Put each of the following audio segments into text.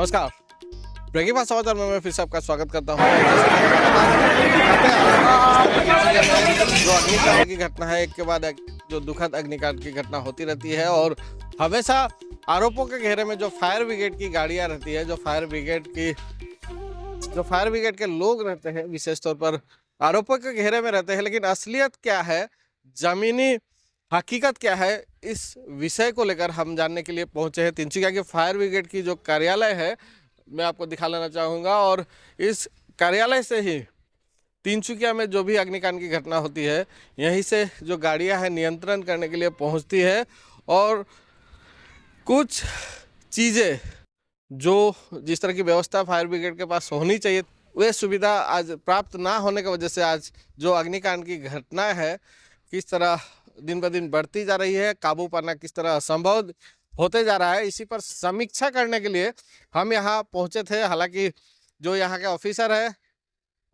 नमस्कार। Breaking fast समाचार में मैं फिर से आपका स्वागत करता हूँ। जो अग्निकांड की घटना है, एक के बाद एक जो दुखद अग्निकांड की घटना होती रहती है और हमेशा आरोपों के घेरे में जो फायर ब्रिगेड की गाड़ियां रहती है, जो फायर ब्रिगेड के लोग रहते हैं, विशेष तौर पर आरोपों के घेरे में रहते हैं। लेकिन असलियत क्या है, जमीनी हकीकत क्या है, इस विषय को लेकर हम जानने के लिए पहुंचे हैं। तिनसुकिया के फायर ब्रिगेड की जो कार्यालय है, मैं आपको दिखा लेना चाहूँगा। और इस कार्यालय से ही तिनसुकिया में जो भी अग्निकांड की घटना होती है, यहीं से जो गाड़ियां हैं नियंत्रण करने के लिए पहुंचती है। और कुछ चीज़ें जो जिस तरह की व्यवस्था फायर ब्रिगेड के पास होनी चाहिए, वे सुविधा आज प्राप्त ना होने की वजह से आज जो अग्निकांड की घटना है किस तरह दिन ब दिन बढ़ती जा रही है, काबू पाना किस तरह असंभव होते जा रहा है, इसी पर समीक्षा करने के लिए हम यहाँ पहुँचे थे। हालांकि जो यहाँ के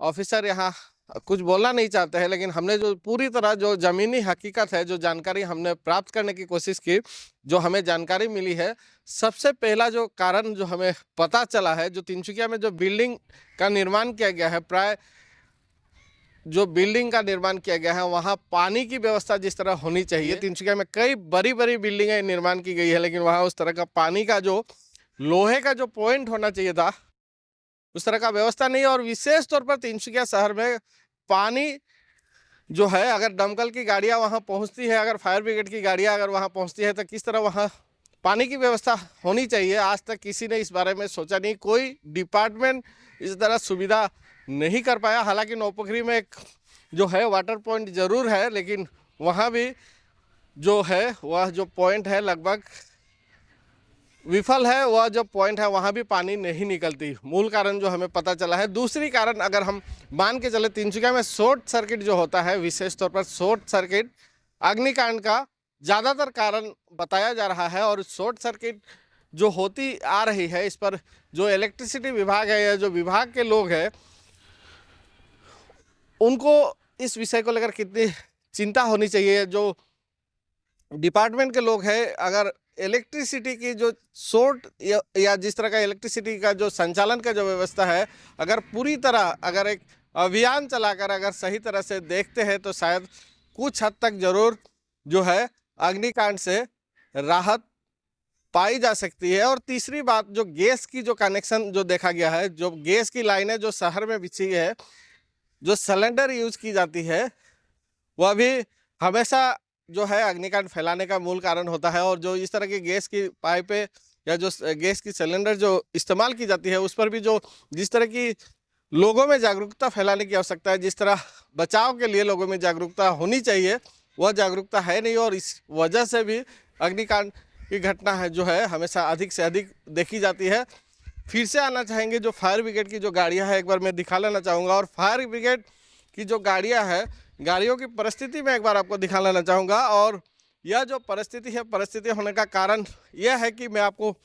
ऑफिसर यहाँ कुछ बोलना नहीं चाहते हैं, लेकिन हमने जो पूरी तरह जो ज़मीनी हकीकत है, जो जानकारी हमने प्राप्त करने की कोशिश की, जो हमें जानकारी मिली है, सबसे पहला जो कारण जो हमें पता चला है, जो तिनसुकिया में जो बिल्डिंग का निर्माण किया गया है, प्राय जो बिल्डिंग का निर्माण किया गया है वहाँ पानी की व्यवस्था जिस तरह होनी चाहिए, तिनसुकिया में कई बड़ी बड़ी बिल्डिंगें निर्माण की गई है, लेकिन वहाँ उस तरह का पानी का जो लोहे का जो पॉइंट होना चाहिए था, उस तरह का व्यवस्था नहीं है। और विशेष तौर पर तिनसुकिया शहर में पानी जो है, अगर दमकल की गाड़ियाँ वहाँ पहुँचती है, अगर फायर ब्रिगेड की गाड़ियाँ अगर वहाँ पहुँचती है, तो किस तरह वहाँ पानी की व्यवस्था होनी चाहिए, आज तक किसी ने इस बारे में सोचा नहीं। कोई डिपार्टमेंट इस तरह सुविधा नहीं कर पाया। हालांकि नौपोखरी में एक जो है वाटर पॉइंट ज़रूर है, लेकिन वहाँ भी जो है वह जो पॉइंट है लगभग विफल है। वह जो पॉइंट है वहाँ भी पानी नहीं निकलती। मूल कारण जो हमें पता चला है। दूसरी कारण अगर हम मान के चले, तिनसुकिया में शॉर्ट सर्किट जो होता है, विशेष तौर पर शॉर्ट सर्किट अग्निकांड का ज़्यादातर कारण बताया जा रहा है। और शॉर्ट सर्किट जो होती आ रही है, इस पर जो इलेक्ट्रिसिटी विभाग है या जो विभाग के लोग हैं, उनको इस विषय को लेकर कितनी चिंता होनी चाहिए। जो डिपार्टमेंट के लोग हैं, अगर इलेक्ट्रिसिटी की जो शॉर्ट या जिस तरह का इलेक्ट्रिसिटी का जो संचालन का जो व्यवस्था है, अगर पूरी तरह अगर एक अभियान चलाकर अगर सही तरह से देखते हैं, तो शायद कुछ हद तक ज़रूर जो है अग्निकांड से राहत पाई जा सकती है। और तीसरी बात, जो गैस की जो कनेक्शन जो देखा गया है, जो गैस की लाइनें जो शहर में बिछी है, जो सिलेंडर यूज़ की जाती है, वह भी हमेशा जो है अग्निकांड फैलाने का मूल कारण होता है। और जो इस तरह की गैस की पाइपें या जो गैस की सिलेंडर जो इस्तेमाल की जाती है, उस पर भी जो जिस तरह की लोगों में जागरूकता फैलाने की आवश्यकता है, जिस तरह बचाव के लिए लोगों में जागरूकता होनी चाहिए, वह जागरूकता है नहीं। और इस वजह से भी अग्निकांड की घटना है जो है हमेशा अधिक से अधिक देखी जाती है। फिर से आना चाहेंगे जो फायर ब्रिगेड की जो गाड़ियां हैं, एक बार मैं दिखा लेना चाहूँगा। और फायर ब्रिगेड की जो गाड़ियां हैं, गाड़ियों की परिस्थिति में एक बार आपको दिखा लेना चाहूँगा। और यह जो परिस्थिति है, परिस्थिति होने का कारण यह है कि मैं आपको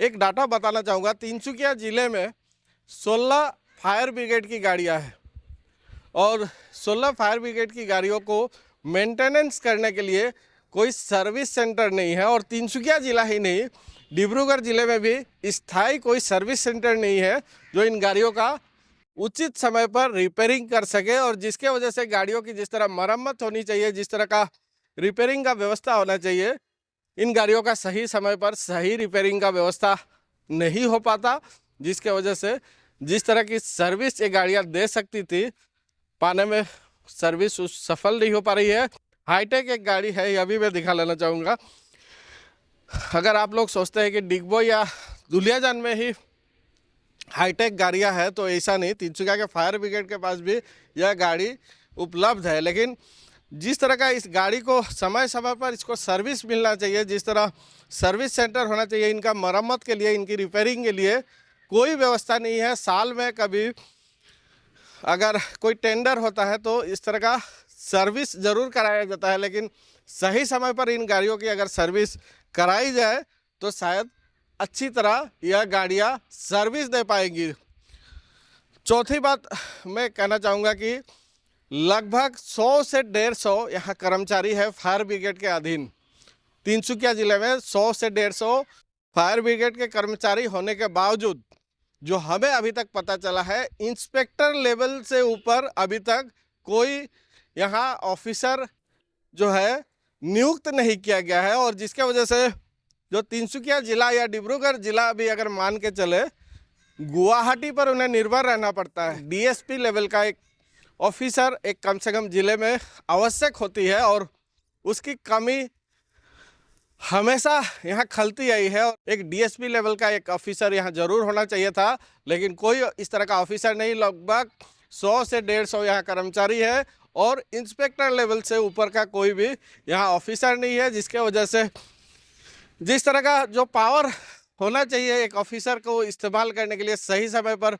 एक डाटा बताना चाहूँगा। तिनसुकिया ज़िले में 16 फायर ब्रिगेड की गाड़ियाँ हैं और 16 फायर ब्रिगेड की गाड़ियों को मेंटेनेंस करने के लिए कोई सर्विस सेंटर नहीं है। और तिनसुकिया ज़िला ही नहीं, डिब्रूगढ़ ज़िले में भी स्थायी कोई सर्विस सेंटर नहीं है जो इन गाड़ियों का उचित समय पर रिपेयरिंग कर सके। और जिसके वजह से गाड़ियों की जिस तरह मरम्मत होनी चाहिए, जिस तरह का रिपेयरिंग का व्यवस्था होना चाहिए, इन गाड़ियों का सही समय पर सही रिपेयरिंग का व्यवस्था नहीं हो पाता, जिसके वजह से जिस तरह की सर्विस ये गाड़ियाँ दे सकती थी, पाने में सर्विस सफल नहीं हो पा रही है। हाईटेक एक गाड़ी है, यह भी मैं दिखा लेना चाहूँगा। अगर आप लोग सोचते हैं कि डिगबोई या दुलियाजान में ही हाईटेक गाड़ियां हैं, तो ऐसा नहीं। तिनसुकिया के फायर ब्रिगेड के पास भी यह गाड़ी उपलब्ध है। लेकिन जिस तरह का इस गाड़ी को समय समय पर इसको सर्विस मिलना चाहिए, जिस तरह सर्विस सेंटर होना चाहिए, इनका मरम्मत के लिए, इनकी रिपेयरिंग के लिए कोई व्यवस्था नहीं है। साल में कभी अगर कोई टेंडर होता है तो इस तरह का सर्विस ज़रूर कराया जाता है, लेकिन सही समय पर इन गाड़ियों की अगर सर्विस कराई जाए तो शायद अच्छी तरह यह गाड़ियाँ सर्विस दे पाएंगी। चौथी बात मैं कहना चाहूँगा कि लगभग 100 से 150 यहाँ कर्मचारी है फायर ब्रिगेड के अधीन। तिनसुकिया ज़िले में 100 से 150 फायर ब्रिगेड के कर्मचारी होने के बावजूद जो हमें अभी तक पता चला है, इंस्पेक्टर लेवल से ऊपर अभी तक कोई यहाँ ऑफिसर जो है नियुक्त नहीं किया गया है। और जिसके वजह से जो तिनसुकिया जिला या डिब्रूगढ़ जिला भी अगर मान के चले, गुवाहाटी पर उन्हें निर्भर रहना पड़ता है। डीएसपी लेवल का एक ऑफिसर एक कम से कम जिले में आवश्यक होती है और उसकी कमी हमेशा यहाँ खलती आई है। एक डीएसपी लेवल का एक ऑफिसर यहाँ जरूर होना चाहिए था, लेकिन कोई इस तरह का ऑफिसर नहीं। लगभग 100 से 150 यहाँ कर्मचारी है और इंस्पेक्टर लेवल से ऊपर का कोई भी यहाँ ऑफिसर नहीं है, जिसके वजह से जिस तरह का जो पावर होना चाहिए एक ऑफिसर को इस्तेमाल करने के लिए सही समय पर,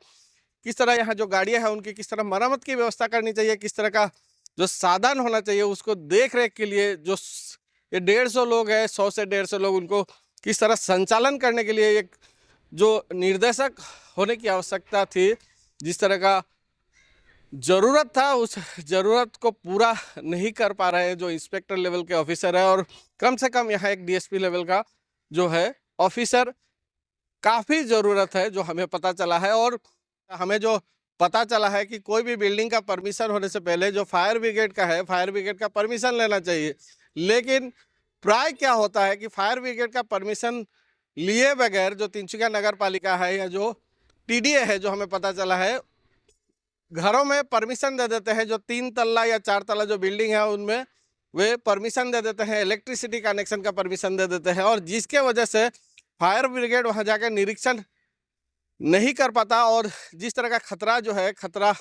किस तरह यहाँ जो गाड़ियाँ हैं उनकी किस तरह मरम्मत की व्यवस्था करनी चाहिए, किस तरह का जो साधन होना चाहिए उसको देख रेख के लिए जो ये 150 लोग हैं, 100 से 150 लोग, उनको किस तरह संचालन करने के लिए एक जो निर्देशक होने की आवश्यकता थी, जिस तरह का ज़रूरत था, उस ज़रूरत को पूरा नहीं कर पा रहे हैं जो इंस्पेक्टर लेवल के ऑफिसर है। और कम से कम यहाँ एक डीएसपी लेवल का जो है ऑफिसर काफ़ी ज़रूरत है, जो हमें पता चला है। और हमें जो पता चला है कि कोई भी बिल्डिंग का परमिशन होने से पहले जो फायर ब्रिगेड का है, फायर ब्रिगेड का परमिशन लेना चाहिए। लेकिन प्राय क्या होता है कि फायर ब्रिगेड का परमिशन लिए बगैर जो तिनसुकिया नगर पालिका है या जो टीडीए है, जो हमें पता चला है, घरों में परमिशन दे देते हैं। जो 3 तल्ला या 4 तल्ला जो बिल्डिंग है उनमें वे परमिशन दे देते हैं, इलेक्ट्रिसिटी कनेक्शन का परमिशन दे देते हैं, और जिसके वजह से फायर ब्रिगेड वहाँ जाकर निरीक्षण नहीं कर पाता और जिस तरह का खतरा जो है, खतरा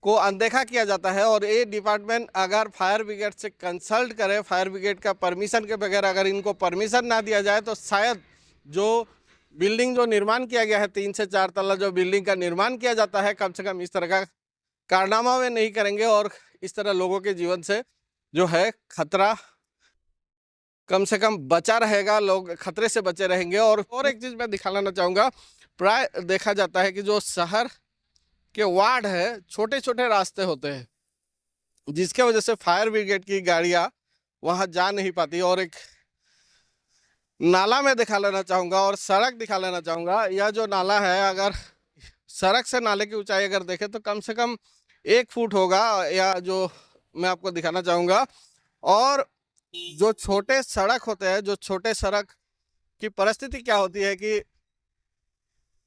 को अनदेखा किया जाता है। और ये डिपार्टमेंट अगर फायर ब्रिगेड से कंसल्ट करे, फायर ब्रिगेड का परमिशन के बगैर अगर इनको परमिशन ना दिया जाए, तो शायद जो बिल्डिंग जो निर्माण किया गया है, 3 से 4 तल्ला जो बिल्डिंग का निर्माण किया जाता है, कम से कम इस तरह का कारनामा वे नहीं करेंगे और इस तरह लोगों के जीवन से जो है खतरा कम से कम बचा रहेगा, लोग खतरे से बचे रहेंगे। और एक चीज़ मैं दिखाना चाहूँगा, प्राय देखा जाता है कि जो शहर के वार्ड है, छोटे छोटे रास्ते होते हैं, जिसके वजह से फायर ब्रिगेड की गाड़ियाँ वहाँ जा नहीं पाती। और एक नाला में दिखा लेना चाहूँगा और सड़क दिखा लेना चाहूँगा। यह जो नाला है, अगर सड़क से नाले की ऊंचाई अगर देखें तो कम से कम 1 फुट होगा, या जो मैं आपको दिखाना चाहूँगा। और जो छोटे सड़क होते हैं, जो छोटे सड़क की परिस्थिति क्या होती है कि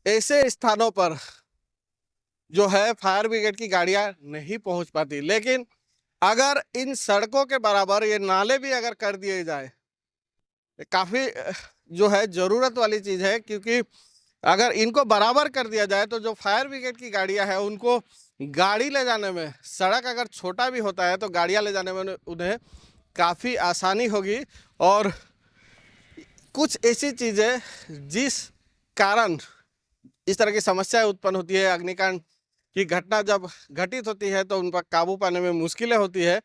ऐसे स्थानों पर जो है फायर ब्रिगेड की गाड़ियाँ नहीं पहुँच पाती। लेकिन अगर इन सड़कों के बराबर ये नाले भी अगर कर दिए जाए, काफ़ी जो है ज़रूरत वाली चीज़ है, क्योंकि अगर इनको बराबर कर दिया जाए तो जो फायर ब्रिगेड की गाड़ियां हैं उनको गाड़ी ले जाने में, सड़क अगर छोटा भी होता है तो गाड़ियां ले जाने में उन्हें काफ़ी आसानी होगी। और कुछ ऐसी चीज़ें जिस कारण इस तरह की समस्याएं उत्पन्न होती है, अग्निकांड की घटना जब घटित होती है तो उन पर काबू पाने में मुश्किलें होती है,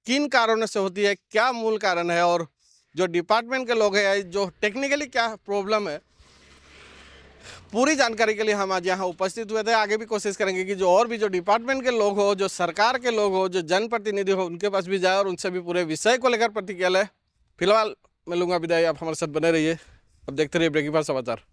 किन कारणों से होती है, क्या मूल कारण है, और जो डिपार्टमेंट के लोग हैं, जो टेक्निकली क्या प्रॉब्लम है, पूरी जानकारी के लिए हम आज यहाँ उपस्थित हुए थे। आगे भी कोशिश करेंगे कि जो और भी जो डिपार्टमेंट के लोग हो, जो सरकार के लोग हो, जो जनप्रतिनिधि हो, उनके पास भी जाए और उनसे भी पूरे विषय को लेकर प्रतिक्रिया ले। फिलहाल मैं लूँगा विदाई, आप हमारे साथ बने रहिए। अब देखते रहिए ब्रेकिंग फास्ट समाचार।